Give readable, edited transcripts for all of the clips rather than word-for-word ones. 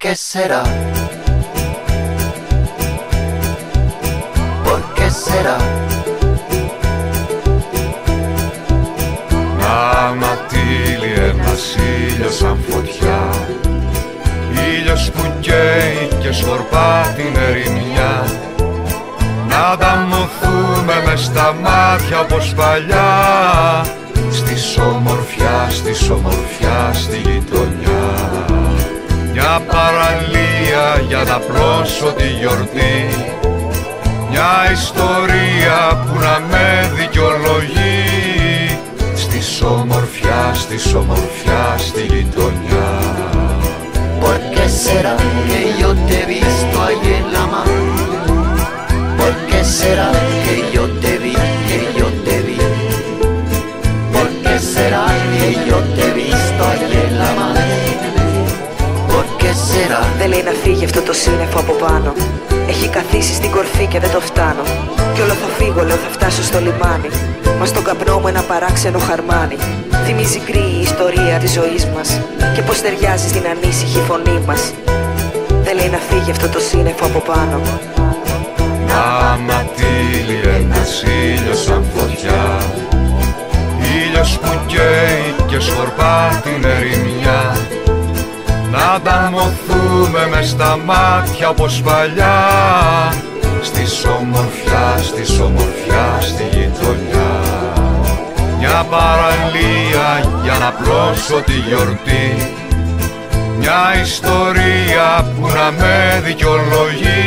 qué será? ¿Por qué será? Ανατύλει ένας ήλιος σαν φωτιά, ήλιος που καίει και σκορπά την ερημιά. Να ανταμωθούμε μες στα μάτια όπως παλιά, στις ομορφιά στη γειτονιά. Μια παραλία για να πλώσω τη γιορτή, μια ιστορία που να με δικαιολογεί, στις ομορφιά στη γειτονιά. ¿Por qué será que yo te he visto ahí en la mano? ¿Por qué será que yo te vi, que yo te vi? ¿Por qué será que yo te he visto ahí en la mano? ¿Por qué será? Δεν λέει να φύγει αυτό το σύννεφο από πάνω. Έχει καθίσει στην κορφή και δεν το φτάνω. Κι όλο θα φύγω, λέω θα φτάσω στο λιμάνι. Μα στον καπνό μου ένα παράξενο χαρμάνι. Θυμίζει γκρι η ιστορία της ζωής μας και πως ταιριάζει στην ανήσυχη φωνή μας. Δεν λέει να φύγει αυτό το σύννεφο από πάνω. Να ανατύλει ένας ήλιος σαν φωτιά, ήλιος που καίει και σκορπά την ερημιά. Να ανταμωθούμε μες στα μάτια όπως παλιά, στις ομορφιά στη γειτονιά. Μια παραλία για να πλώσω τη γιορτή, μια ιστορία που να με δικαιολογεί,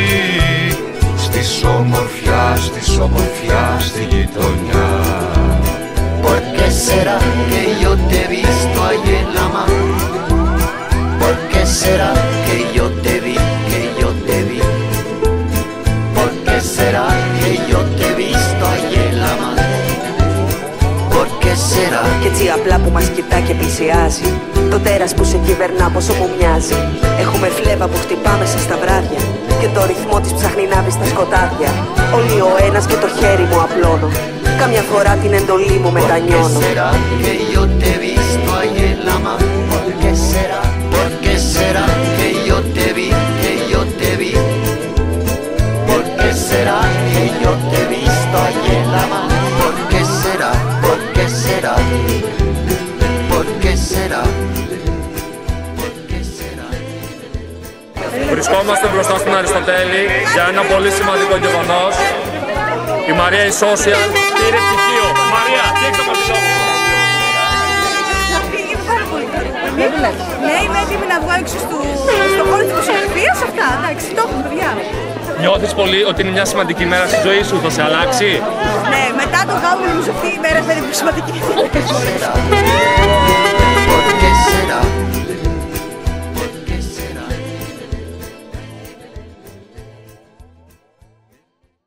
στις ομορφιά στη γειτονιά. ¿Por qué será que yo te he visto ahí en la mano? ¿Por qué será que yo te vi, que yo te vi? ¿Por qué será que yo te he visto ahí en la mano? ¿Por qué será? Κι έτσι απλά που μας κοιτά και πλησιάζει, το τέρας που σε κυβερνά πόσο μου μοιάζει. Έχουμε φλέβα που χτυπά μέσα στα βράδια και το ρυθμό της ψάχνει να βρει στα σκοτάδια. Όλοι ο ένας και το χέρι μου απλώνω, κάμια φορά την εντολή μου μετανιώνω. ¿Por qué será que yo te he visto ahí en la mano? ¿Por qué será? ¿Por qué será que yo te vi, que yo te vi? ¿Por qué será que yo te he visto ahí en la mano? ¿Por qué será? ¿Por qué será? ¿Por qué será? ¿Por qué será? Βρισκόμαστε μπροστά στην Αριστοτέλη για ένα πολύ σημαντικό γεγονός. Η Μαρία η Social πήρε πτυχίο. Μαρία, τι έχεις να μας πεις? Ναι, είμαι έτοιμη να βγω έξω στο χώρο της δημοσιογραφίας. Αυτά, εντάξει, το έχουμε, παιδιά. Νιώθεις πολύ ότι είναι μια σημαντική μέρα στη ζωή σου, θα σε αλλάξει? Ναι, μετά το γάμο μου νομίζω αυτή η μέρα θα είναι πιο σημαντική.